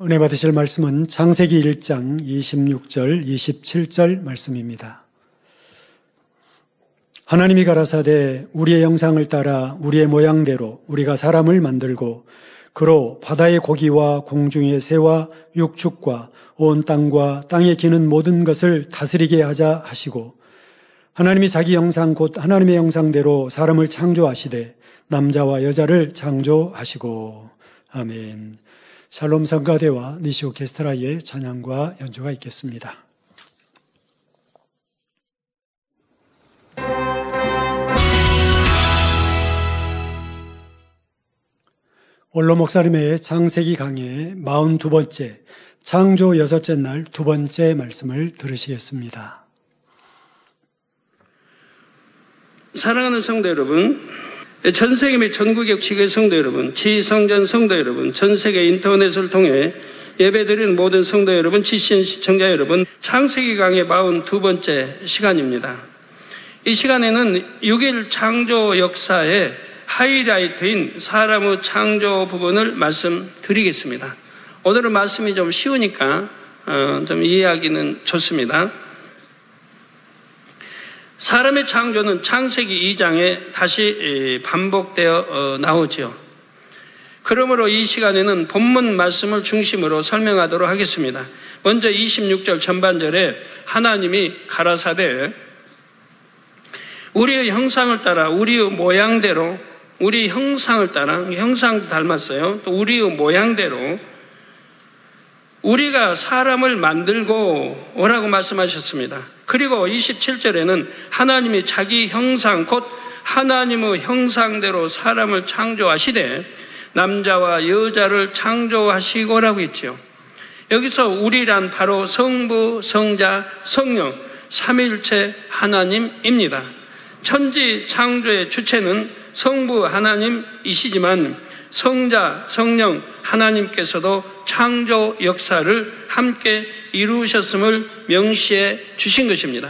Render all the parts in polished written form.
은혜 받으실 말씀은 창세기 1장 26절, 27절 말씀입니다. 하나님이 가라사대 우리의 형상을 따라 우리의 모양대로 우리가 사람을 만들고 그로 바다의 고기와 공중의 새와 육축과 온 땅과 땅에 기는 모든 것을 다스리게 하자 하시고 하나님이 자기 형상 곧 하나님의 형상대로 사람을 창조하시되 남자와 여자를 창조하시고 아멘. 샬롬 성가대와 니시 오케스트라의 찬양과 연주가 있겠습니다. 원로 목사님의 창세기 강의 42번째 창조 6째 날 2번째 말씀을 들으시겠습니다. 사랑하는 성도 여러분, 전 세계 및 전국의 지교회 성도 여러분, 지성전 성도 여러분, 전 세계 인터넷을 통해 예배드리는 모든 성도 여러분, 지신 시청자 여러분, 창세기 강의 42번째 시간입니다. 이 시간에는 6일 창조 역사의 하이라이트인 사람의 창조 부분을 말씀드리겠습니다. 오늘은 말씀이 좀 쉬우니까 좀 이해하기는 좋습니다. 사람의 창조는 창세기 2장에 다시 반복되어 나오죠. 그러므로 이 시간에는 본문 말씀을 중심으로 설명하도록 하겠습니다. 먼저 26절 전반절에 하나님이 가라사대 우리의 형상을 따라 우리의 모양대로 우리 형상을 따라 형상도 닮았어요. 또 우리의 모양대로 우리가 사람을 만들고 오라고 말씀하셨습니다. 그리고 27절에는 하나님이 자기 형상 곧 하나님의 형상대로 사람을 창조하시되 남자와 여자를 창조하시고라고 했죠. 여기서 우리란 바로 성부, 성자, 성령 삼위일체 하나님입니다. 천지 창조의 주체는 성부 하나님이시지만 성자, 성령 하나님께서도 창조 역사를 함께 이루셨음을 명시해 주신 것입니다.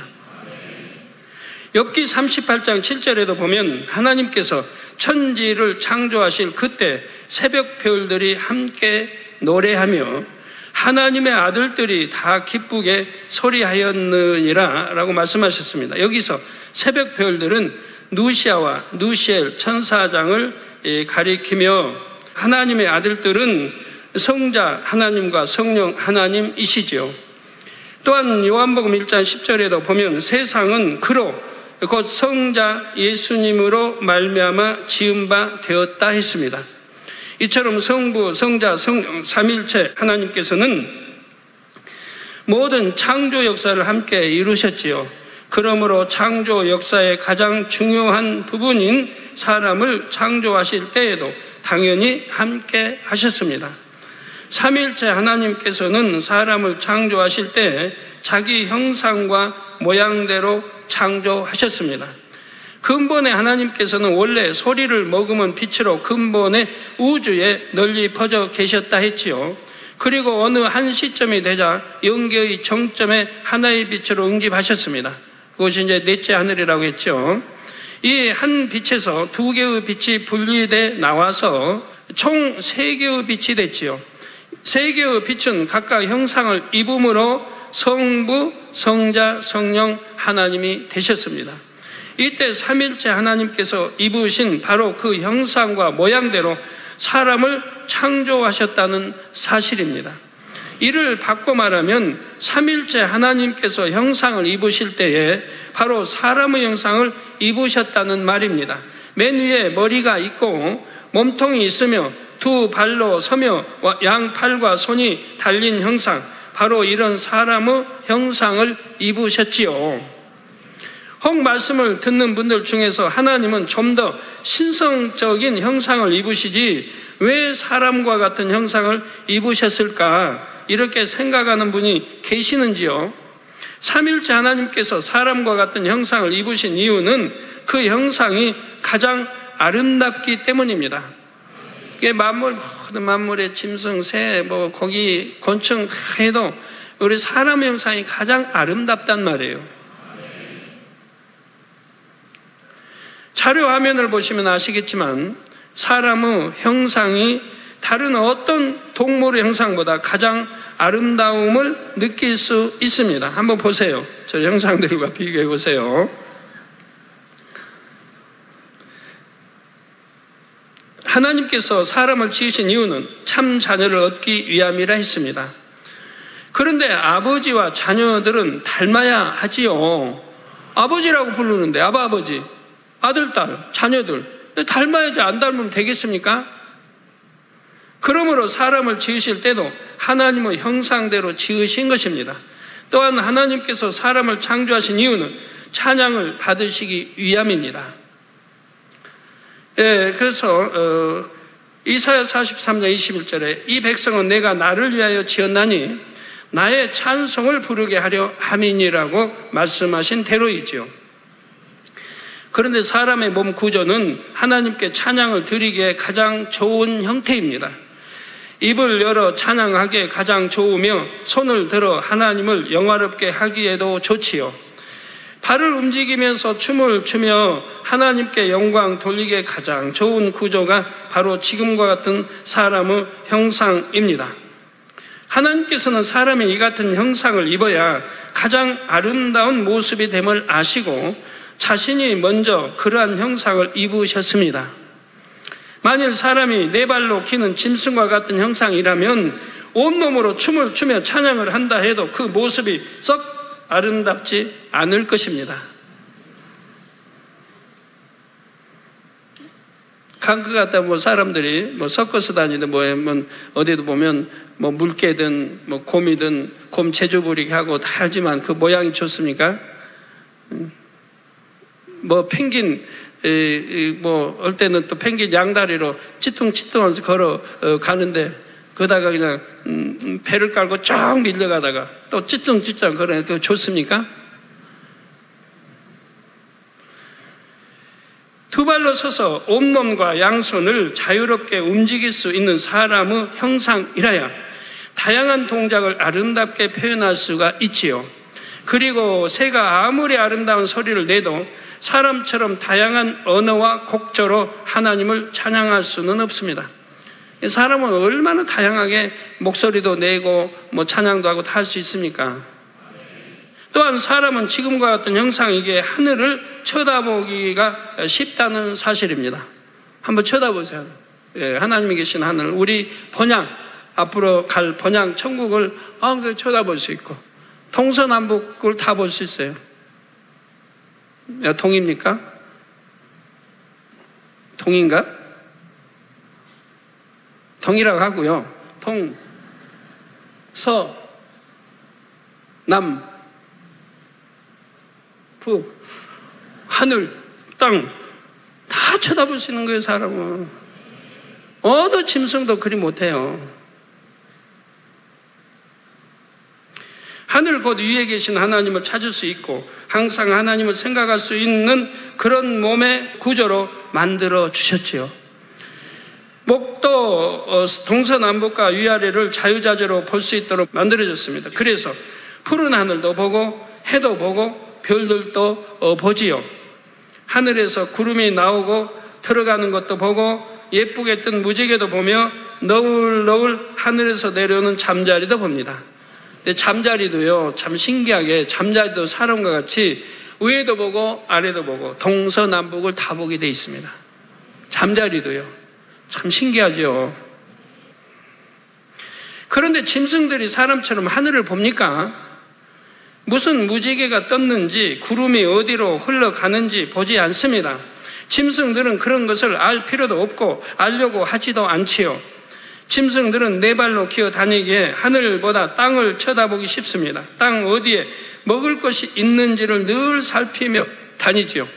욥기 38장 7절에도 보면 하나님께서 천지를 창조하실 그때 새벽 별들이 함께 노래하며 하나님의 아들들이 다 기쁘게 소리하였느니라 라고 말씀하셨습니다. 여기서 새벽 별들은 누시아와 누시엘 천사장을 가리키며 하나님의 아들들은 성자 하나님과 성령 하나님이시죠. 또한 요한복음 1장 10절에도 보면 세상은 그로 곧 성자 예수님으로 말미암아 지은 바 되었다 했습니다. 이처럼 성부, 성자, 성령 삼위일체 하나님께서는 모든 창조 역사를 함께 이루셨지요. 그러므로 창조 역사의 가장 중요한 부분인 사람을 창조하실 때에도 당연히 함께 하셨습니다. 삼위일체 하나님께서는 사람을 창조하실 때 자기 형상과 모양대로 창조하셨습니다. 근본의 하나님께서는 원래 소리를 머금은 빛으로 근본의 우주에 널리 퍼져 계셨다 했지요. 그리고 어느 한 시점이 되자 영계의 정점에 하나의 빛으로 응집하셨습니다. 그것이 이제 넷째 하늘이라고 했죠. 이 한 빛에서 두 개의 빛이 분리돼 나와서 총 3개의 빛이 됐지요. 3개의 빛은 각각 형상을 입음으로 성부, 성자, 성령 하나님이 되셨습니다. 이때 삼일째 하나님께서 입으신 바로 그 형상과 모양대로 사람을 창조하셨다는 사실입니다. 이를 바꿔 말하면 삼일째 하나님께서 형상을 입으실 때에 바로 사람의 형상을 입으셨다는 말입니다. 맨 위에 머리가 있고 몸통이 있으며 두 발로 서며 양팔과 손이 달린 형상, 바로 이런 사람의 형상을 입으셨지요. 혹 말씀을 듣는 분들 중에서 하나님은 좀 더 신성적인 형상을 입으시지 왜 사람과 같은 형상을 입으셨을까, 이렇게 생각하는 분이 계시는지요? 삼일째 하나님께서 사람과 같은 형상을 입으신 이유는 그 형상이 가장 아름답기 때문입니다. 이게 만물의 짐승, 새, 고기, 곤충 해도 우리 사람의 형상이 가장 아름답단 말이에요. 자료 화면을 보시면 아시겠지만 사람의 형상이 다른 어떤 동물의 형상보다 가장 아름다움을 느낄 수 있습니다. 한번 보세요. 저 형상들과 비교해 보세요. 하나님께서 사람을 지으신 이유는 참 자녀를 얻기 위함이라 했습니다. 그런데 아버지와 자녀들은 닮아야 하지요. 아버지라고 부르는데 아버지, 아들, 딸, 자녀들 닮아야지. 안 닮으면 되겠습니까? 그러므로 사람을 지으실 때도 하나님의 형상대로 지으신 것입니다. 또한 하나님께서 사람을 창조하신 이유는 찬양을 받으시기 위함입니다. 그래서 이사야 43장 21절에 이 백성은 내가 나를 위하여 지었나니 나의 찬송을 부르게 하려 함이니라고 말씀하신 대로이지요. 그런데 사람의 몸 구조는 하나님께 찬양을 드리기에 가장 좋은 형태입니다. 입을 열어 찬양하기에 가장 좋으며 손을 들어 하나님을 영화롭게 하기에도 좋지요. 발을 움직이면서 춤을 추며 하나님께 영광 돌리기에 가장 좋은 구조가 바로 지금과 같은 사람의 형상입니다. 하나님께서는 사람이 이 같은 형상을 입어야 가장 아름다운 모습이 됨을 아시고 자신이 먼저 그러한 형상을 입으셨습니다. 만일 사람이 네 발로 기는 짐승과 같은 형상이라면 온몸으로 춤을 추며 찬양을 한다 해도 그 모습이 썩 아름답지 않을 것입니다. 강그 갔다 사람들이 서커스 다니든 어디도 보면 물개든 곰이든 곰 제주 부리게 하고 다 하지만 그 모양이 좋습니까? 펭귄 올 때는 또 펭귄 양다리로 찌퉁찌퉁하면서 걸어 가는데 그러다가 그냥 배를 깔고 쭉 밀려가다가 또 찌퉁찌퉁 그러니까 그거 좋습니까? 두 발로 서서 온몸과 양손을 자유롭게 움직일 수 있는 사람의 형상이라야 다양한 동작을 아름답게 표현할 수가 있지요. 그리고 새가 아무리 아름다운 소리를 내도 사람처럼 다양한 언어와 곡조로 하나님을 찬양할 수는 없습니다. 사람은 얼마나 다양하게 목소리도 내고 찬양도 하고 다 할 수 있습니까? 또한 사람은 지금과 같은 형상이기에 하늘을 쳐다보기가 쉽다는 사실입니다. 한번 쳐다보세요. 하나님이 계신 하늘, 우리 번양, 앞으로 갈 번양 천국을 항상 쳐다볼 수 있고 동서남북을 다 볼 수 있어요. 동입니까? 동인가? 동이라고 하고요. 동, 서, 남, 북, 하늘, 땅 다 쳐다볼 수 있는 거예요. 사람은 어느 짐승도 그리 못해요. 하늘 곧 위에 계신 하나님을 찾을 수 있고 항상 하나님을 생각할 수 있는 그런 몸의 구조로 만들어 주셨지요. 목도 동서남북과 위아래를 자유자재로 볼 수 있도록 만들어졌습니다. 그래서 푸른 하늘도 보고 해도 보고 별들도 보지요. 하늘에서 구름이 나오고 들어가는 것도 보고 예쁘게 뜬 무지개도 보며 너울너울 하늘에서 내려오는 잠자리도 봅니다. 근데 잠자리도요, 참 신기하게 잠자리도 사람과 같이 위에도 보고 아래도 보고 동서남북을 다 보게 돼 있습니다. 잠자리도요. 참 신기하죠. 그런데 짐승들이 사람처럼 하늘을 봅니까? 무슨 무지개가 떴는지 구름이 어디로 흘러가는지 보지 않습니다. 짐승들은 그런 것을 알 필요도 없고 알려고 하지도 않지요. 짐승들은 네 발로 기어 다니기에 하늘보다 땅을 쳐다보기 쉽습니다. 땅 어디에 먹을 것이 있는지를 늘 살피며 다니지요.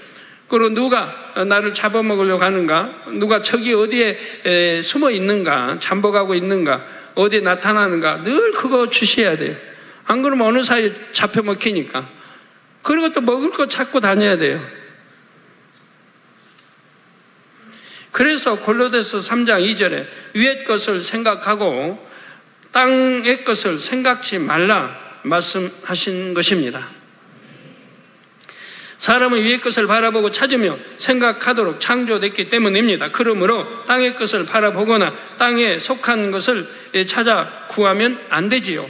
그리고 누가 나를 잡아먹으려고 하는가, 누가 저기 어디에 숨어 있는가, 잠복하고 있는가, 어디에 나타나는가 늘 그거 주시해야 돼요. 안 그러면 어느 사이에 잡혀먹히니까. 그리고 또 먹을 거 찾고 다녀야 돼요. 그래서 골로새서 3장 2절에 위의 것을 생각하고 땅의 것을 생각지 말라 말씀하신 것입니다. 사람은 위의 것을 바라보고 찾으며 생각하도록 창조됐기 때문입니다. 그러므로 땅의 것을 바라보거나 땅에 속한 것을 찾아 구하면 안 되지요.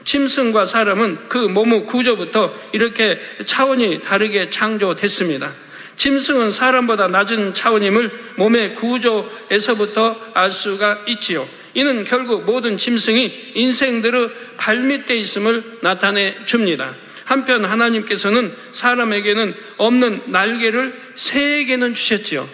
짐승과 사람은 그 몸의 구조부터 이렇게 차원이 다르게 창조됐습니다. 짐승은 사람보다 낮은 차원임을 몸의 구조에서부터 알 수가 있지요. 이는 결국 모든 짐승이 인생들의 발밑에 있음을 나타내 줍니다. 한편 하나님께서는 사람에게는 없는 날개를 새에게는 주셨지요.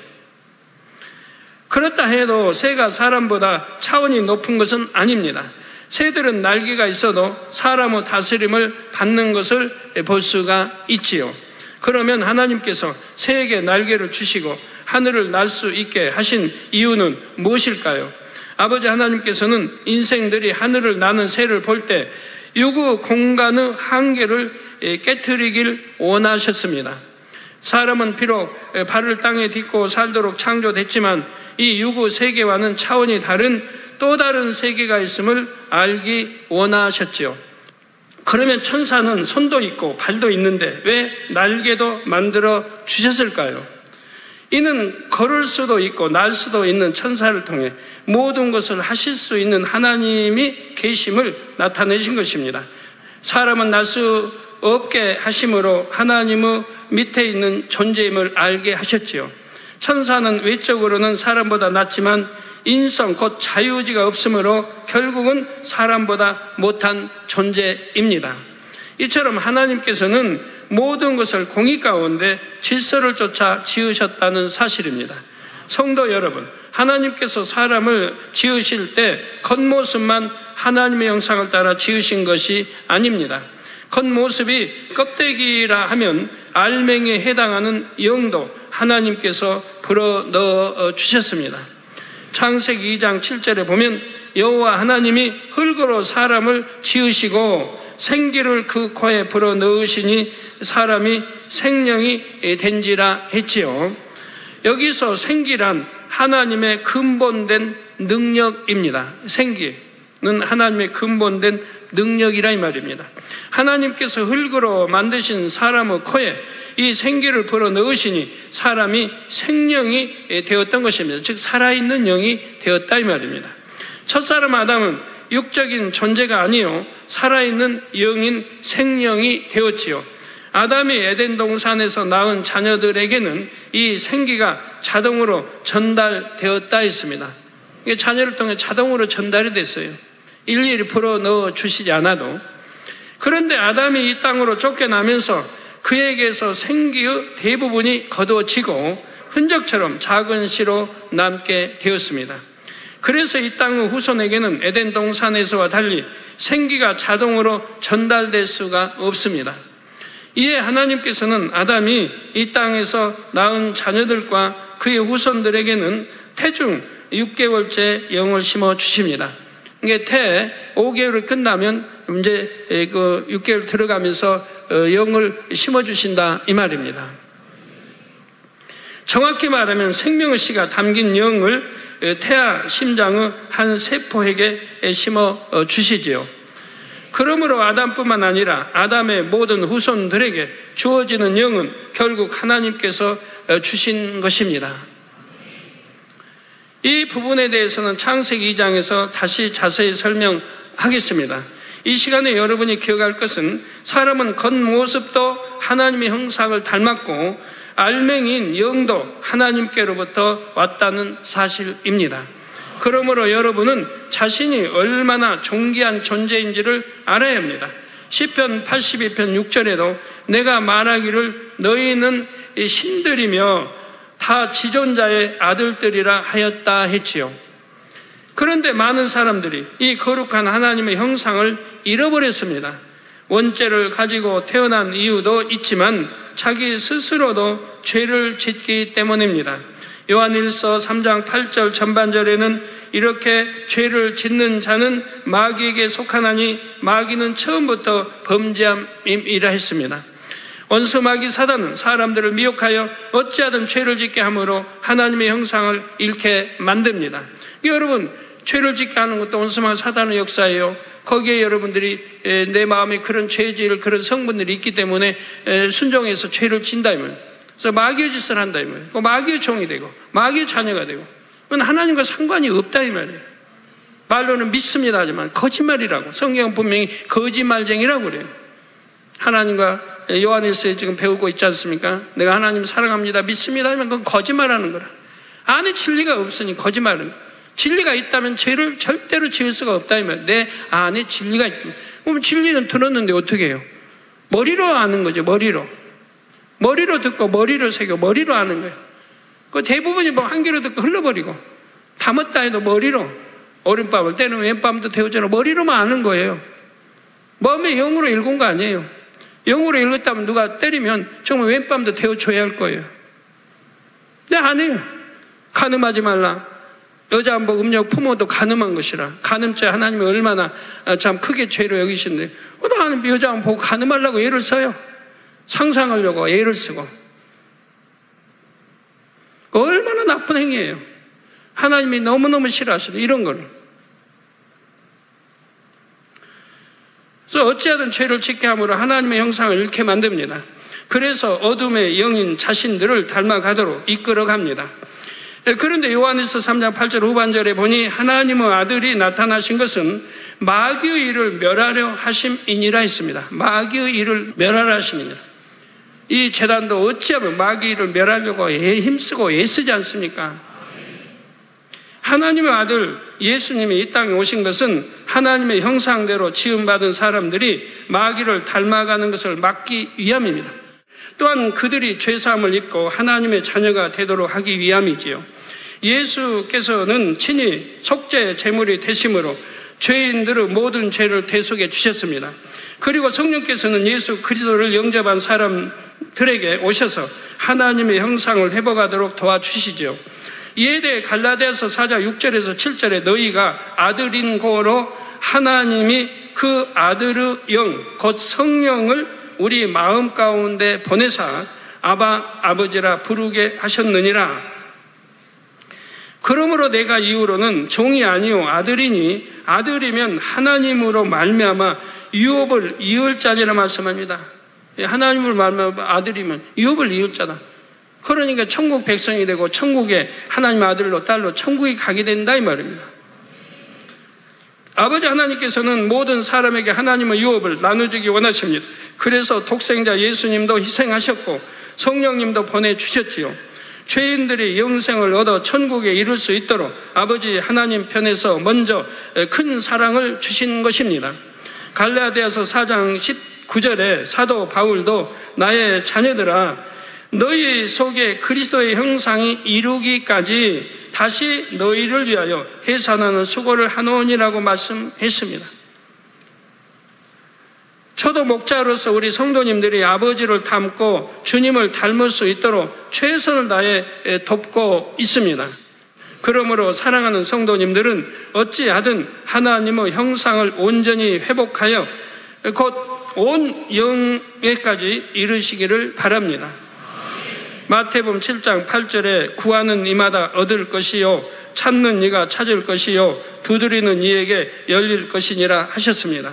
그렇다 해도 새가 사람보다 차원이 높은 것은 아닙니다. 새들은 날개가 있어도 사람의 다스림을 받는 것을 볼 수가 있지요. 그러면 하나님께서 새에게 날개를 주시고 하늘을 날 수 있게 하신 이유는 무엇일까요? 아버지 하나님께서는 인생들이 하늘을 나는 새를 볼 때 유구 공간의 한계를 깨트리길 원하셨습니다. 사람은 비록 발을 땅에 딛고 살도록 창조됐지만 이 유구 세계와는 차원이 다른 또 다른 세계가 있음을 알기 원하셨지요. 그러면 천사는 손도 있고 발도 있는데 왜 날개도 만들어 주셨을까요? 이는 걸을 수도 있고 날 수도 있는 천사를 통해 모든 것을 하실 수 있는 하나님이 계심을 나타내신 것입니다. 사람은 날 수 없게 하심으로 하나님의 밑에 있는 존재임을 알게 하셨지요. 천사는 외적으로는 사람보다 낮지만 인성 곧 자유의지가 없으므로 결국은 사람보다 못한 존재입니다. 이처럼 하나님께서는 모든 것을 공의 가운데 질서를 쫓아 지으셨다는 사실입니다. 성도 여러분, 하나님께서 사람을 지으실 때 겉모습만 하나님의 형상을 따라 지으신 것이 아닙니다. 겉모습이 껍데기라 하면 알맹이에 해당하는 영도 하나님께서 불어넣어 주셨습니다. 창세기 2장 7절에 보면 여호와 하나님이 흙으로 사람을 지으시고 생기를 그 코에 불어넣으시니 사람이 생명이 된지라 했지요. 여기서 생기란 하나님의 근본된 능력입니다. 생기는 하나님의 근본된 능력이라 이 말입니다. 하나님께서 흙으로 만드신 사람의 코에 이 생기를 불어넣으시니 사람이 생명이 되었던 것입니다. 즉 살아있는 영이 되었다 이 말입니다. 첫사람 아담은 육적인 존재가 아니요 살아있는 영인 생명이 되었지요. 아담이 에덴 동산에서 낳은 자녀들에게는 이 생기가 자동으로 전달되었다 했습니다. 이게 자녀를 통해 자동으로 전달이 됐어요. 일일이 불어넣어 주시지 않아도. 그런데 아담이 이 땅으로 쫓겨나면서 그에게서 생기의 대부분이 거두어지고 흔적처럼 작은 씨로 남게 되었습니다. 그래서 이 땅의 후손에게는 에덴 동산에서와 달리 생기가 자동으로 전달될 수가 없습니다. 이에 하나님께서는 아담이 이 땅에서 낳은 자녀들과 그의 후손들에게는 태중 6개월째 영을 심어 주십니다. 이게 태 5개월이 끝나면 이제 그 6개월 들어가면서 영을 심어 주신다 이 말입니다. 정확히 말하면 생명의 씨가 담긴 영을 태아 심장의 한 세포에게 심어 주시지요. 그러므로 아담뿐만 아니라 아담의 모든 후손들에게 주어지는 영은 결국 하나님께서 주신 것입니다. 이 부분에 대해서는 창세기 2장에서 다시 자세히 설명하겠습니다. 이 시간에 여러분이 기억할 것은 사람은 겉모습도 하나님의 형상을 닮았고 알맹이인 영도 하나님께로부터 왔다는 사실입니다. 그러므로 여러분은 자신이 얼마나 존귀한 존재인지를 알아야 합니다. 시편 82편 6절에도 내가 말하기를 너희는 신들이며 다 지존자의 아들들이라 하였다 했지요. 그런데 많은 사람들이 이 거룩한 하나님의 형상을 잃어버렸습니다. 원죄를 가지고 태어난 이유도 있지만 자기 스스로도 죄를 짓기 때문입니다. 요한일서 3장 8절 전반절에는 이렇게 죄를 짓는 자는 마귀에게 속하나니 마귀는 처음부터 범죄함이라 했습니다. 원수 마귀 사단은 사람들을 미혹하여 어찌하든 죄를 짓게 함으로 하나님의 형상을 잃게 만듭니다. 여러분, 죄를 짓게 하는 것도 원수 마귀 사단의 역사예요. 거기에 여러분들이 내 마음에 그런 죄질, 그런 성분들이 있기 때문에 순종해서 죄를 진다 이 말이에요. 그래서 마귀의 짓을 한다 이 말이에요. 마귀의 종이 되고 마귀의 자녀가 되고 그건 하나님과 상관이 없다 이 말이에요. 말로는 믿습니다 하지만 거짓말이라고, 성경은 분명히 거짓말쟁이라고 그래요. 하나님과 요한일서에 지금 배우고 있지 않습니까? 내가 하나님 사랑합니다, 믿습니다 하면 그건 거짓말하는 거라. 안에 진리가 없으니 거짓말은. 진리가 있다면 죄를 절대로 지을 수가 없다 이 말이에요. 내 안에 진리가 있다면. 그럼 진리는 들었는데 어떻게 해요? 머리로 아는 거죠. 머리로 듣고 머리로 새겨 머리로 아는 거예요. 그 대부분이 뭐 한 귀로 듣고 흘러버리고 담았다 해도 머리로, 오른밤을 때는 왼밤도 태우잖아. 머리로만 아는 거예요. 마음에 영으로 읽은 거 아니에요. 영으로 읽었다면 누가 때리면 정말 왼밤도 태워줘야 할 거예요. 근데 안 해요. 간음하지 말라. 여자 안 보고 음욕 품어도 간음한 것이라. 간음죄 하나님이 얼마나 참 크게 죄로 여기신데 하나님 여자 안 보고 간음하려고 예를 써요. 상상하려고 예를 쓰고. 얼마나 나쁜 행위예요. 하나님이 너무너무 싫어하시는 이런 거를. 그래서 어찌하든 죄를 짓게 함으로 하나님의 형상을 잃게 만듭니다. 그래서 어둠의 영인 자신들을 닮아가도록 이끌어갑니다. 그런데 요한일서 3장 8절 후반절에 보니 하나님의 아들이 나타나신 것은 마귀의 일을 멸하려 하심이니라 했습니다. 마귀의 일을 멸하려 하심이니라. 이 재단도 어찌하면 마귀의 일을 멸하려고 힘쓰고 애쓰지 않습니까? 하나님의 아들 예수님이 이 땅에 오신 것은 하나님의 형상대로 지음받은 사람들이 마귀를 닮아가는 것을 막기 위함입니다. 또한 그들이 죄사함을 입고 하나님의 자녀가 되도록 하기 위함이지요. 예수께서는 친히 속죄 제물이 되심으로 죄인들의 모든 죄를 대속해 주셨습니다. 그리고 성령께서는 예수 그리스도를 영접한 사람들에게 오셔서 하나님의 형상을 회복하도록 도와주시죠. 이에 대해 갈라디아서 4장 6절에서 7절에 너희가 아들인 고로 하나님이 그 아들의 영 곧 성령을 우리 마음 가운데 보내사 아바 아버지라 부르게 하셨느니라. 그러므로 내가 이후로는 종이 아니요 아들이니 아들이면 하나님으로 말미암아 유업을 이을 자니라 말씀합니다. 하나님으로 말미암아 아들이면 유업을 이을 자다. 그러니까 천국 백성이 되고 천국에 하나님 아들로 딸로 천국에 가게 된다 이 말입니다. 아버지 하나님께서는 모든 사람에게 하나님의 유업을 나눠주기 원하십니다. 그래서 독생자 예수님도 희생하셨고 성령님도 보내주셨지요. 죄인들이 영생을 얻어 천국에 이룰 수 있도록 아버지 하나님 편에서 먼저 큰 사랑을 주신 것입니다. 갈라디아서 4장 19절에 사도 바울도 나의 자녀들아 너희 속에 그리스도의 형상이 이루기까지 다시 너희를 위하여 해산하는 수고를 하노니라고 말씀했습니다. 저도 목자로서 우리 성도님들이 아버지를 닮고 주님을 닮을 수 있도록 최선을 다해 돕고 있습니다. 그러므로 사랑하는 성도님들은 어찌하든 하나님의 형상을 온전히 회복하여 곧 온 영예까지 이르시기를 바랍니다. 마태복음 7장 8절에 구하는 이마다 얻을 것이요 찾는 이가 찾을 것이요 두드리는 이에게 열릴 것이니라 하셨습니다.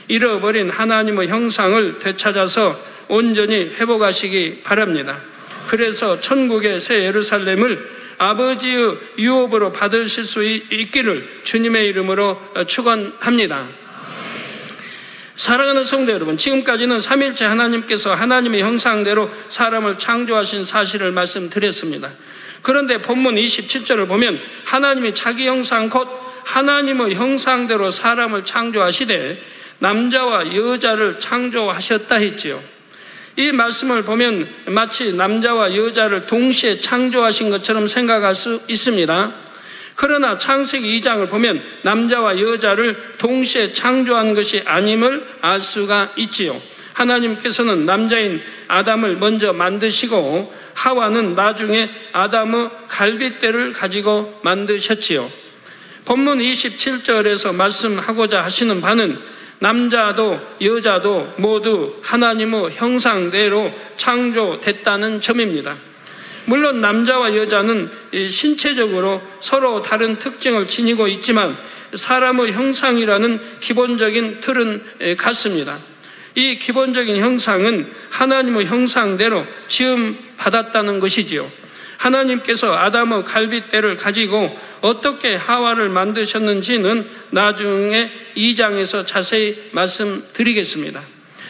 잃어버린 하나님의 형상을 되찾아서 온전히 회복하시기 바랍니다. 그래서 천국의 새 예루살렘을 아버지의 유업으로 받으실 수 있기를 주님의 이름으로 축원합니다. 사랑하는 성도 여러분, 지금까지는 삼일째 하나님께서 하나님의 형상대로 사람을 창조하신 사실을 말씀드렸습니다. 그런데 본문 27절을 보면 하나님이 자기 형상 곧 하나님의 형상대로 사람을 창조하시되 남자와 여자를 창조하셨다 했지요. 이 말씀을 보면 마치 남자와 여자를 동시에 창조하신 것처럼 생각할 수 있습니다. 그러나 창세기 2장을 보면 남자와 여자를 동시에 창조한 것이 아님을 알 수가 있지요. 하나님께서는 남자인 아담을 먼저 만드시고 하와는 나중에 아담의 갈빗대를 가지고 만드셨지요. 본문 27절에서 말씀하고자 하시는 바는 남자도 여자도 모두 하나님의 형상대로 창조됐다는 점입니다. 물론 남자와 여자는 신체적으로 서로 다른 특징을 지니고 있지만 사람의 형상이라는 기본적인 틀은 같습니다. 이 기본적인 형상은 하나님의 형상대로 지음받았다는 것이지요. 하나님께서 아담의 갈빗대를 가지고 어떻게 하와를 만드셨는지는 나중에 2장에서 자세히 말씀드리겠습니다.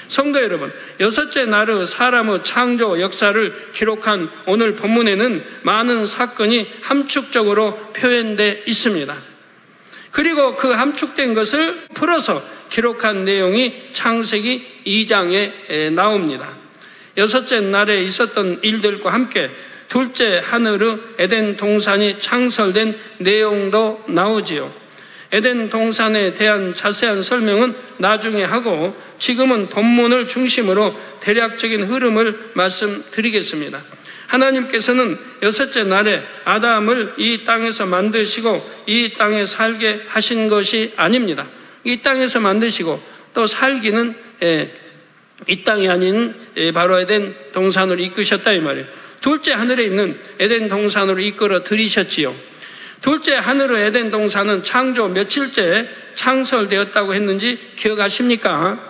성도 여러분, 여섯째 날의 사람의 창조 역사를 기록한 오늘 본문에는 많은 사건이 함축적으로 표현되어 있습니다. 그리고 그 함축된 것을 풀어서 기록한 내용이 창세기 2장에 나옵니다. 여섯째 날에 있었던 일들과 함께 둘째 하늘의 에덴 동산이 창설된 내용도 나오지요. 에덴 동산에 대한 자세한 설명은 나중에 하고 지금은 본문을 중심으로 대략적인 흐름을 말씀드리겠습니다. 하나님께서는 여섯째 날에 아담을 이 땅에서 만드시고 이 땅에 살게 하신 것이 아닙니다. 이 땅에서 만드시고 또 살기는 이 땅이 아닌 바로 에덴 동산으로 이끄셨다 이 말이에요. 둘째 하늘에 있는 에덴 동산으로 이끌어 들이셨지요. 둘째 하늘의 에덴 동산은 창조 며칠째 창설되었다고 했는지 기억하십니까?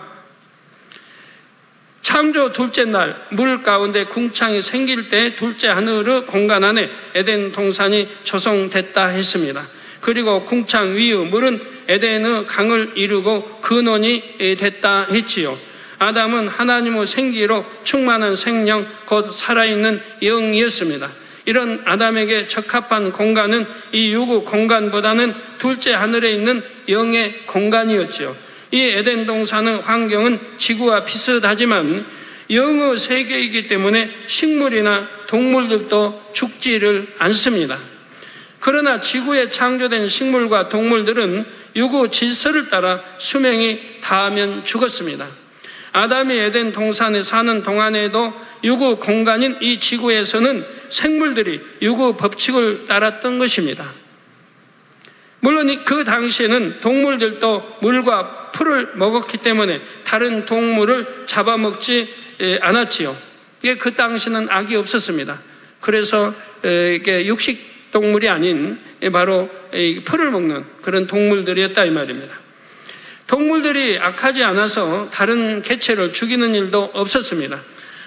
창조 둘째 날 물 가운데 궁창이 생길 때 둘째 하늘의 공간 안에 에덴 동산이 조성됐다 했습니다. 그리고 궁창 위의 물은 에덴의 강을 이루고 근원이 됐다 했지요. 아담은 하나님의 생기로 충만한 생명, 곧 살아있는 영이었습니다. 이런 아담에게 적합한 공간은 이 유구 공간보다는 둘째 하늘에 있는 영의 공간이었지요. 이 에덴 동산의 환경은 지구와 비슷하지만 영의 세계이기 때문에 식물이나 동물들도 죽지를 않습니다. 그러나 지구에 창조된 식물과 동물들은 유구 질서를 따라 수명이 다하면 죽었습니다. 아담이 에덴 동산에 사는 동안에도 유구 공간인 이 지구에서는 생물들이 유구 법칙을 따랐던 것입니다. 물론 그 당시에는 동물들도 물과 풀을 먹었기 때문에 다른 동물을 잡아먹지 않았지요. 그 당시는 악이 없었습니다. 그래서 이게 육식 동물이 아닌 바로 풀을 먹는 그런 동물들이었다 이 말입니다. 동물들이 악하지 않아서 다른 개체를 죽이는 일도 없었습니다.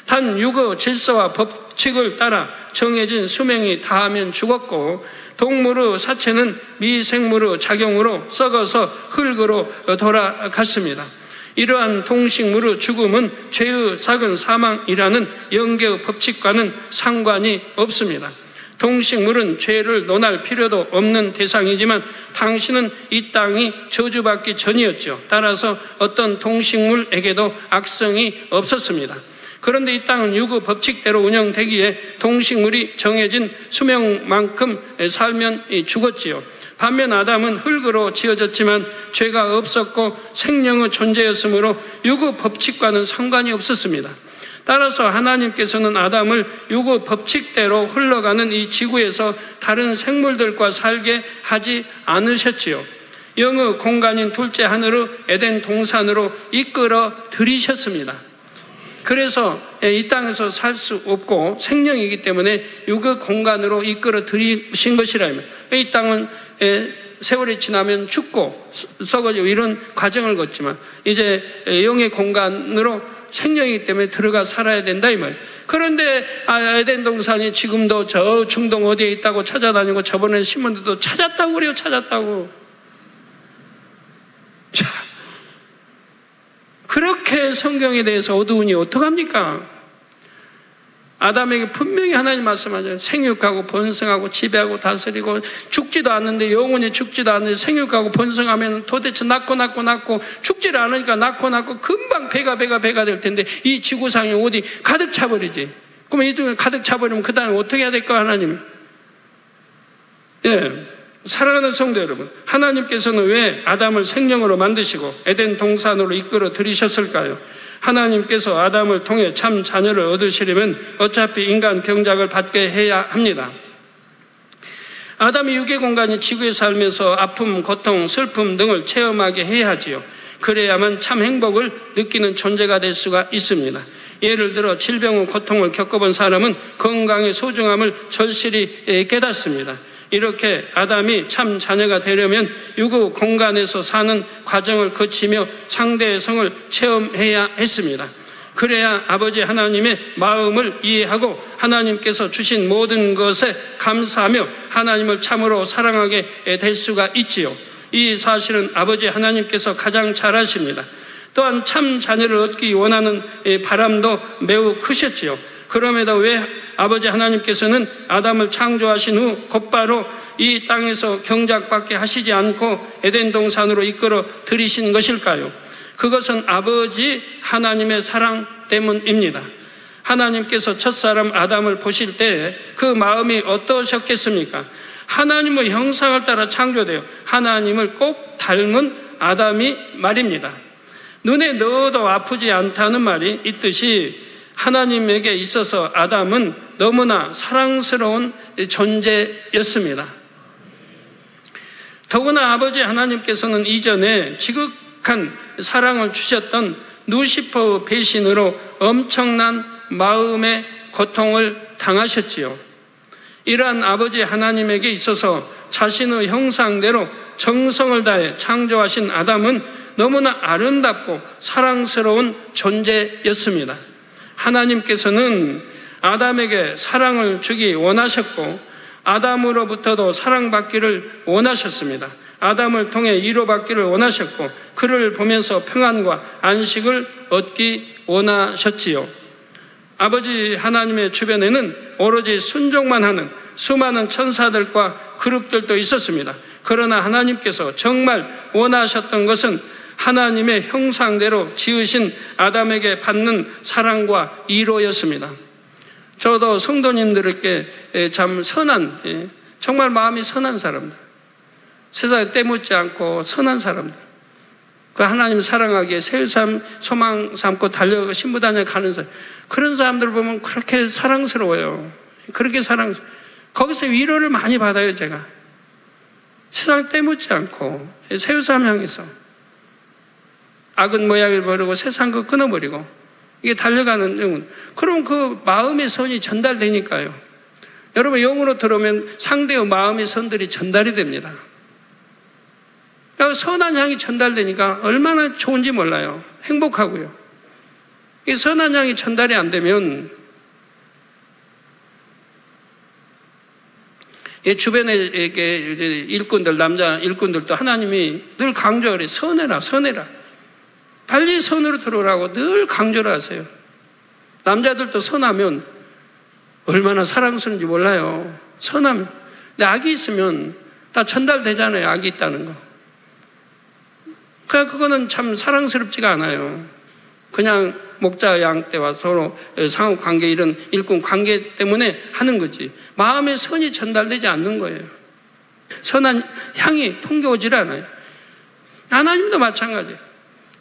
단 유구 질서와 법칙을 따라 정해진 수명이 다하면 죽었고 동물의 사체는 미생물의 작용으로 썩어서 흙으로 돌아갔습니다. 이러한 동식물의 죽음은 죄의 작은 사망이라는 영계의 법칙과는 상관이 없습니다. 동식물은 죄를 논할 필요도 없는 대상이지만 당신은 이 땅이 저주받기 전이었죠. 따라서 어떤 동식물에게도 악성이 없었습니다. 그런데 이 땅은 유구 법칙대로 운영되기에 동식물이 정해진 수명만큼 살면 죽었지요. 반면 아담은 흙으로 지어졌지만 죄가 없었고 생명의 존재였으므로 유구 법칙과는 상관이 없었습니다. 따라서 하나님께서는 아담을 유구 법칙대로 흘러가는 이 지구에서 다른 생물들과 살게 하지 않으셨지요. 영의 공간인 둘째 하늘의 에덴 동산으로 이끌어 들이셨습니다. 그래서 이 땅에서 살 수 없고 생명이기 때문에 유구 공간으로 이끌어 들이신 것이라면 이 땅은 세월이 지나면 죽고 썩어지고 이런 과정을 거치만 이제 영의 공간으로 생명이기 때문에 들어가 살아야 된다 이 말. 그런데 에덴 동산이 지금도 저 중동 어디에 있다고 찾아다니고 저번에 신문들도 찾았다고 그래요. 찾았다고. 자, 그렇게 성경에 대해서 어두우니 어떡합니까? 아담에게 분명히 하나님 말씀하잖아요. 생육하고 번성하고 지배하고 다스리고 죽지도 않는데 영원히 죽지도 않는데 생육하고 번성하면 도대체 낳고 죽지를 않으니까 낳고 금방 배가 될 텐데 이 지구상에 어디 가득 차버리지. 그럼 이 중에 가득 차버리면 그 다음에 어떻게 해야 될까 하나님? 사랑하는 성도 여러분, 하나님께서는 왜 아담을 생명으로 만드시고 에덴 동산으로 이끌어 들이셨을까요? 하나님께서 아담을 통해 참 자녀를 얻으시려면 어차피 인간 경작을 받게 해야 합니다. 아담이 육의 공간이 지구에 살면서 아픔, 고통, 슬픔 등을 체험하게 해야 하지요. 그래야만 참 행복을 느끼는 존재가 될 수가 있습니다. 예를 들어 질병의 고통을 겪어본 사람은 건강의 소중함을 절실히 깨닫습니다. 이렇게 아담이 참 자녀가 되려면 유구 공간에서 사는 과정을 거치며 상대의 성을 체험해야 했습니다. 그래야 아버지 하나님의 마음을 이해하고 하나님께서 주신 모든 것에 감사하며 하나님을 참으로 사랑하게 될 수가 있지요. 이 사실은 아버지 하나님께서 가장 잘 아십니다. 또한 참 자녀를 얻기 원하는 바람도 매우 크셨지요. 그럼에도 왜 아버지 하나님께서는 아담을 창조하신 후 곧바로 이 땅에서 경작받게 하시지 않고 에덴 동산으로 이끌어 들이신 것일까요? 그것은 아버지 하나님의 사랑 때문입니다. 하나님께서 첫사람 아담을 보실 때 그 마음이 어떠셨겠습니까? 하나님의 형상을 따라 창조되어 하나님을 꼭 닮은 아담이 말입니다. 눈에 넣어도 아프지 않다는 말이 있듯이 하나님에게 있어서 아담은 너무나 사랑스러운 존재였습니다. 더구나 아버지 하나님께서는 이전에 지극한 사랑을 주셨던 루시퍼의 배신으로 엄청난 마음의 고통을 당하셨지요. 이러한 아버지 하나님에게 있어서 자신의 형상대로 정성을 다해 창조하신 아담은 너무나 아름답고 사랑스러운 존재였습니다. 하나님께서는 아담에게 사랑을 주기 원하셨고 아담으로부터도 사랑받기를 원하셨습니다. 아담을 통해 위로받기를 원하셨고 그를 보면서 평안과 안식을 얻기 원하셨지요. 아버지 하나님의 주변에는 오로지 순종만 하는 수많은 천사들과 그룹들도 있었습니다. 그러나 하나님께서 정말 원하셨던 것은 하나님의 형상대로 지으신 아담에게 받는 사랑과 위로였습니다. 저도 성도님들에게 참 선한, 정말 마음이 선한 사람들, 세상에 때묻지 않고 선한 사람들, 그 하나님 사랑하기에 새삼 소망 삼고 달려가 신부단에 가는 사람, 그런 사람들 보면 그렇게 사랑스러워요. 그렇게 사랑스러워요. 거기서 위로를 많이 받아요. 제가 세상 때묻지 않고 새삼 향해서 악은 모양을 버리고 세상 거 끊어버리고 이게 달려가는 영혼. 그럼 그 마음의 선이 전달되니까요. 여러분 영으로 들어오면 상대의 마음의 선들이 전달이 됩니다. 선한 향이 전달되니까 얼마나 좋은지 몰라요. 행복하고요. 이 선한 향이 전달이 안 되면 주변에 일꾼들, 남자 일꾼들도 하나님이 늘 강조를 해요. 선해라, 선해라. 빨리 선으로 들어오라고 늘 강조를 하세요. 남자들도 선하면 얼마나 사랑스러운지 몰라요. 선하면. 근데 악이 있으면 다 전달되잖아요. 악이 있다는 거. 그냥 그거는 참 사랑스럽지가 않아요. 그냥 목자 양 때와 서로 상호 관계 이런 일꾼 관계 때문에 하는 거지. 마음의 선이 전달되지 않는 거예요. 선한 향이 풍겨오질 않아요. 하나님도 마찬가지예요.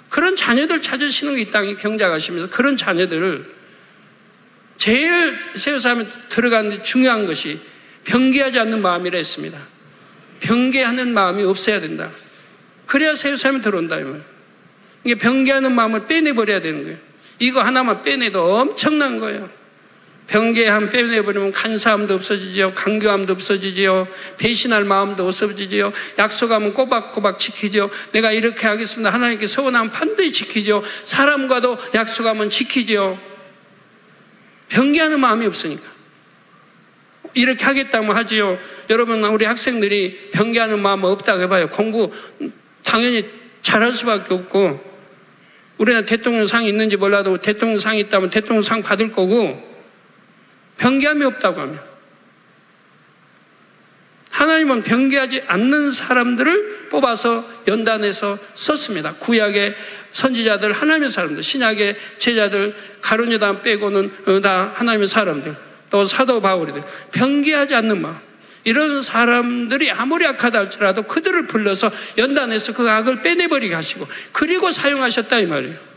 그런 자녀들 찾으시는 게 이 땅에 경작하시면서 그런 자녀들을 제일 세우사람에 들어가는데 중요한 것이 변개하지 않는 마음이라 했습니다. 변개하는 마음이 없어야 된다. 그래야 세우사람이 들어온다. 이게 변개하는 마음을 빼내버려야 되는 거예요. 이거 하나만 빼내도 엄청난 거예요. 변개함 빼내버리면 간사함도 없어지죠. 강교함도 없어지죠. 배신할 마음도 없어지죠. 약속하면 꼬박꼬박 지키죠. 내가 이렇게 하겠습니다. 하나님께 서원하면 반드시 지키죠. 사람과도 약속하면 지키죠. 변개하는 마음이 없으니까. 이렇게 하겠다면 하지요. 여러분 우리 학생들이 변개하는 마음 없다고 해봐요. 공부 당연히 잘할 수밖에 없고 우리나라 대통령상이 있는지 몰라도 대통령상이 있다면 대통령상 받을 거고 변개함이 없다고 하면 하나님은 변개하지 않는 사람들을 뽑아서 연단해서 썼습니다. 구약의 선지자들 하나님의 사람들, 신약의 제자들 가룟유다 빼고는 다 하나님의 사람들, 또 사도 바울이들 변개하지 않는 마음. 이런 사람들이 아무리 악하다 할지라도 그들을 불러서 연단해서 그 악을 빼내버리게 하시고 그리고 사용하셨다 이 말이에요.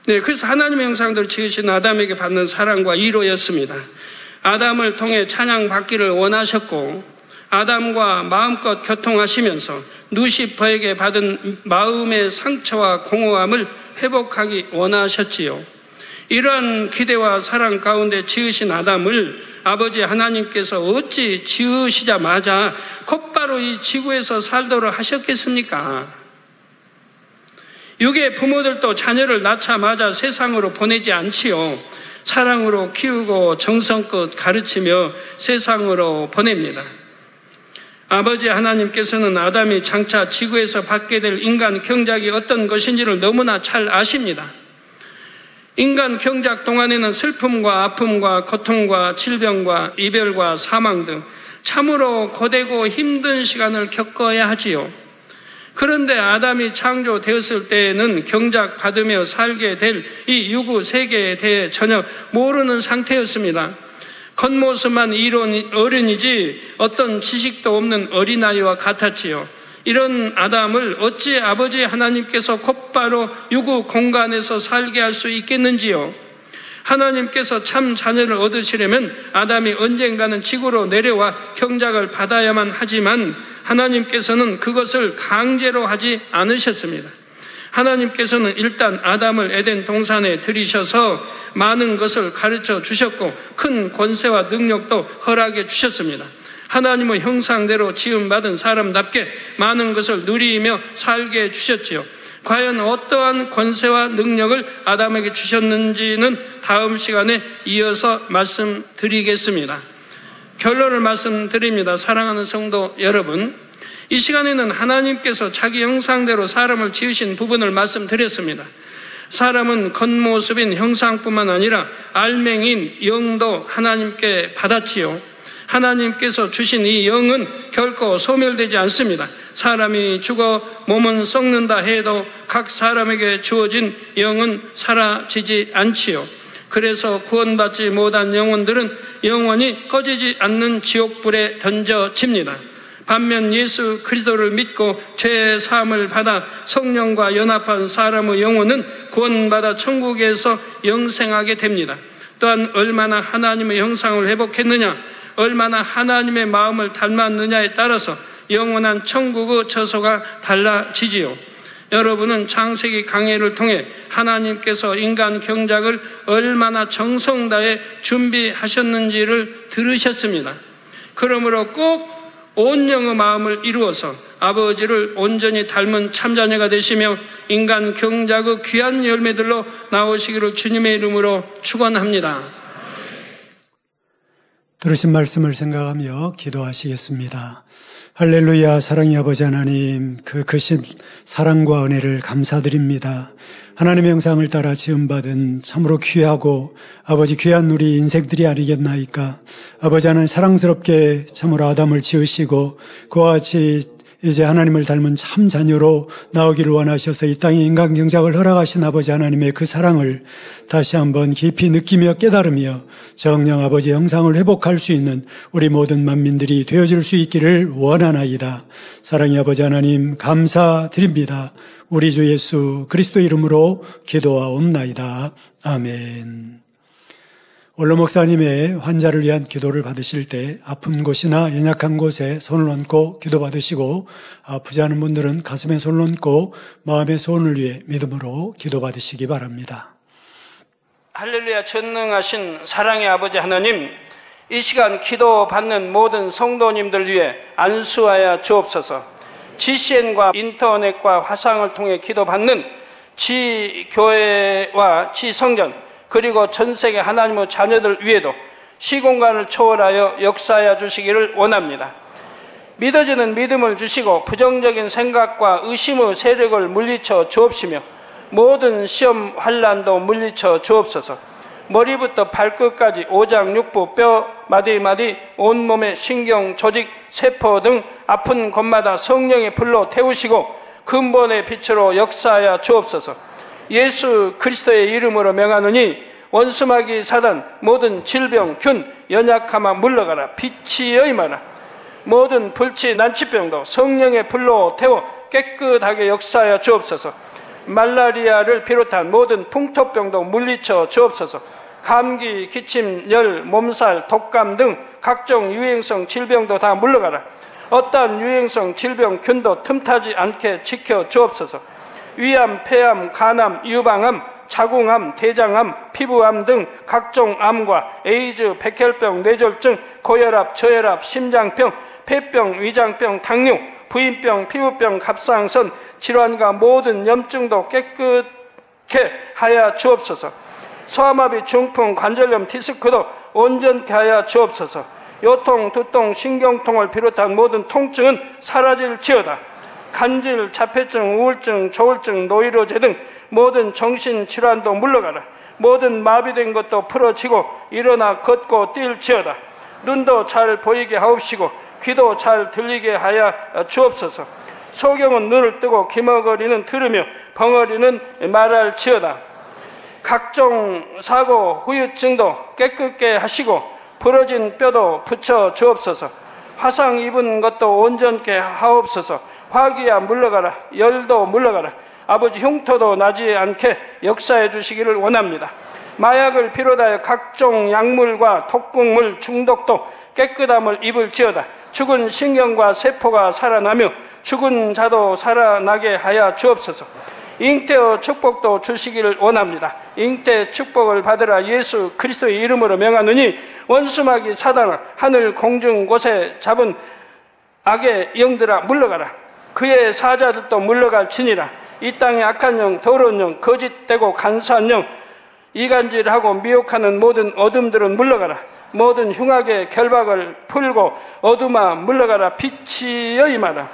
네, 그래서 하나님의 형상대로 지으신 아담에게 받는 사랑과 위로였습니다. 아담을 통해 찬양받기를 원하셨고 아담과 마음껏 교통하시면서 루시퍼에게 받은 마음의 상처와 공허함을 회복하기 원하셨지요. 이러한 기대와 사랑 가운데 지으신 아담을 아버지 하나님께서 어찌 지으시자마자 곧바로 이 지구에서 살도록 하셨겠습니까? 육의 부모들도 자녀를 낳자마자 세상으로 보내지 않지요. 사랑으로 키우고 정성껏 가르치며 세상으로 보냅니다. 아버지 하나님께서는 아담이 장차 지구에서 받게 될 인간 경작이 어떤 것인지를 너무나 잘 아십니다. 인간 경작 동안에는 슬픔과 아픔과 고통과 질병과 이별과 사망 등 참으로 고되고 힘든 시간을 겪어야 하지요. 그런데 아담이 창조되었을 때에는 경작받으며 살게 될 이 유구 세계에 대해 전혀 모르는 상태였습니다. 겉모습만 이룬 어른이지 어떤 지식도 없는 어린아이와 같았지요. 이런 아담을 어찌 아버지 하나님께서 곧바로 유구 공간에서 살게 할 수 있겠는지요? 하나님께서 참 자녀를 얻으시려면 아담이 언젠가는 지구로 내려와 경작을 받아야만 하지만 하나님께서는 그것을 강제로 하지 않으셨습니다. 하나님께서는 일단 아담을 에덴 동산에 들이셔서 많은 것을 가르쳐 주셨고 큰 권세와 능력도 허락해 주셨습니다. 하나님의 형상대로 지음받은 사람답게 많은 것을 누리며 살게 해주셨지요. 과연 어떠한 권세와 능력을 아담에게 주셨는지는 다음 시간에 이어서 말씀드리겠습니다. 결론을 말씀드립니다. 사랑하는 성도 여러분, 이 시간에는 하나님께서 자기 형상대로 사람을 지으신 부분을 말씀드렸습니다. 사람은 겉모습인 형상뿐만 아니라 알맹인 영도 하나님께 받았지요. 하나님께서 주신 이 영은 결코 소멸되지 않습니다. 사람이 죽어 몸은 썩는다 해도 각 사람에게 주어진 영은 사라지지 않지요. 그래서 구원받지 못한 영혼들은 영원히 꺼지지 않는 지옥불에 던져집니다. 반면 예수 그리스도를 믿고 죄의 사함을 받아 성령과 연합한 사람의 영혼은 구원받아 천국에서 영생하게 됩니다. 또한 얼마나 하나님의 형상을 회복했느냐, 얼마나 하나님의 마음을 닮았느냐에 따라서 영원한 천국의 처소가 달라지지요. 여러분은 창세기 강해를 통해 하나님께서 인간 경작을 얼마나 정성 다해 준비하셨는지를 들으셨습니다. 그러므로 꼭 온 영의 마음을 이루어서 아버지를 온전히 닮은 참자녀가 되시며 인간 경작의 귀한 열매들로 나오시기를 주님의 이름으로 축원합니다. 들으신 말씀을 생각하며 기도하시겠습니다. 할렐루야. 사랑의 아버지 하나님, 그 크신 사랑과 은혜를 감사드립니다. 하나님의 형상을 따라 지음받은 참으로 귀하고 아버지 귀한 우리 인생들이 아니겠나이까. 아버지 하나님 사랑스럽게 참으로 아담을 지으시고 그와 같이 이제 하나님을 닮은 참 자녀로 나오기를 원하셔서 이 땅에 인간 경작을 허락하신 아버지 하나님의 그 사랑을 다시 한번 깊이 느끼며 깨달으며 정녕 아버지의 형상을 회복할 수 있는 우리 모든 만민들이 되어질 수 있기를 원하나이다. 사랑의 아버지 하나님 감사드립니다. 우리 주 예수 그리스도 이름으로 기도하옵나이다. 아멘. 원로 목사님의 환자를 위한 기도를 받으실 때 아픈 곳이나 연약한 곳에 손을 얹고 기도 받으시고 아프지 않은 분들은 가슴에 손을 얹고 마음의 소원을 위해 믿음으로 기도 받으시기 바랍니다. 할렐루야. 전능하신 사랑의 아버지 하나님, 이 시간 기도 받는 모든 성도님들 위해 안수하여 주옵소서. GCN과 인터넷과 화상을 통해 기도받는 지교회와 지성전 그리고 전세계 하나님의 자녀들 위에도 시공간을 초월하여 역사하여 주시기를 원합니다. 믿어지는 믿음을 주시고 부정적인 생각과 의심의 세력을 물리쳐 주옵시며 모든 시험 환난도 물리쳐 주옵소서. 머리부터 발끝까지 오장육부 뼈 마디마디 온몸의 신경 조직 세포 등 아픈 곳마다 성령의 불로 태우시고 근본의 빛으로 역사하여 주옵소서. 예수 그리스도의 이름으로 명하노니 원수마귀 사단 모든 질병 균 연약함아 물러가라. 빛이 임하라. 모든 불치 난치병도 성령의 불로 태워 깨끗하게 역사하여 주옵소서. 말라리아를 비롯한 모든 풍토병도 물리쳐 주옵소서. 감기, 기침, 열, 몸살, 독감 등 각종 유행성 질병도 다 물러가라. 어떠한 유행성 질병 균도 틈타지 않게 지켜 주옵소서. 위암, 폐암, 간암, 유방암, 자궁암, 대장암, 피부암 등 각종 암과 에이즈, 백혈병, 뇌졸중, 고혈압, 저혈압, 심장병, 폐병, 위장병, 당뇨, 부인병, 피부병, 갑상선 질환과 모든 염증도 깨끗게 하여 주옵소서. 소아마비, 중풍, 관절염, 디스크도 온전케 하여 주옵소서. 요통, 두통, 신경통을 비롯한 모든 통증은 사라질지어다. 간질, 자폐증, 우울증, 조울증, 노이로제 등 모든 정신질환도 물러가라. 모든 마비된 것도 풀어지고 일어나 걷고 뛸지어다. 눈도 잘 보이게 하옵시고 귀도 잘 들리게 하여 주옵소서. 소경은 눈을 뜨고 기머거리는 들으며 벙어리는 말할지어다. 각종 사고, 후유증도 깨끗게 하시고 부러진 뼈도 붙여 주옵소서. 화상 입은 것도 온전케 하옵소서. 화기야 물러가라. 열도 물러가라. 아버지 흉터도 나지 않게 역사해 주시기를 원합니다. 마약을 비롯하여 각종 약물과 독극물 중독도 깨끗함을 입을지어다. 죽은 신경과 세포가 살아나며 죽은 자도 살아나게 하여 주옵소서. 잉태의 축복도 주시기를 원합니다. 잉태 축복을 받으라. 예수 그리스도의 이름으로 명하노니 원수마귀 사단아, 하늘 공중 곳에 잡은 악의 영들아 물러가라. 그의 사자들도 물러갈지니라. 이 땅의 악한 영, 더러운 영, 거짓되고 간사한 영, 이간질하고 미혹하는 모든 어둠들은 물러가라. 모든 흉악의 결박을 풀고 어둠아 물러가라. 빛이여 임하라.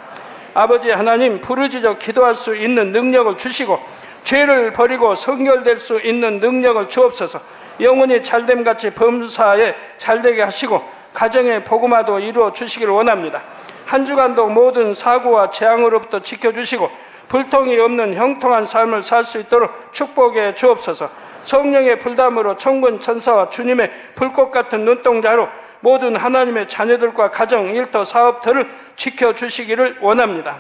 아버지 하나님, 부르짖어 기도할 수 있는 능력을 주시고 죄를 버리고 성결될 수 있는 능력을 주옵소서. 영혼이 잘됨같이 범사에 잘되게 하시고 가정의 복음화도 이루어 주시기를 원합니다. 한 주간도 모든 사고와 재앙으로부터 지켜주시고 불통이 없는 형통한 삶을 살 수 있도록 축복해 주옵소서. 성령의 불담으로 천군 천사와 주님의 불꽃 같은 눈동자로 모든 하나님의 자녀들과 가정, 일터, 사업터를 지켜주시기를 원합니다.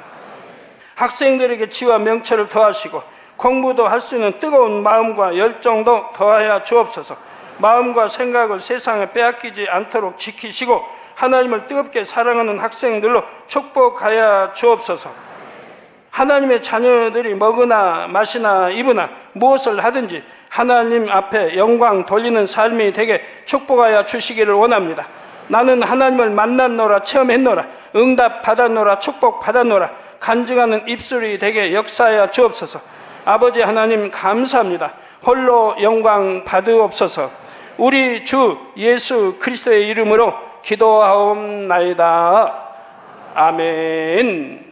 학생들에게 지와 명철을 더하시고 공부도 할 수 있는 뜨거운 마음과 열정도 더하여 주옵소서. 마음과 생각을 세상에 빼앗기지 않도록 지키시고 하나님을 뜨겁게 사랑하는 학생들로 축복하여 주옵소서. 하나님의 자녀들이 먹으나 마시나 입으나 무엇을 하든지 하나님 앞에 영광 돌리는 삶이 되게 축복하여 주시기를 원합니다. 나는 하나님을 만났노라, 체험했노라, 응답 받았노라, 축복 받았노라, 간증하는 입술이 되게 역사하여 주옵소서. 아버지 하나님 감사합니다. 홀로 영광 받으옵소서. 우리 주 예수 그리스도의 이름으로 기도하옵나이다. 아멘.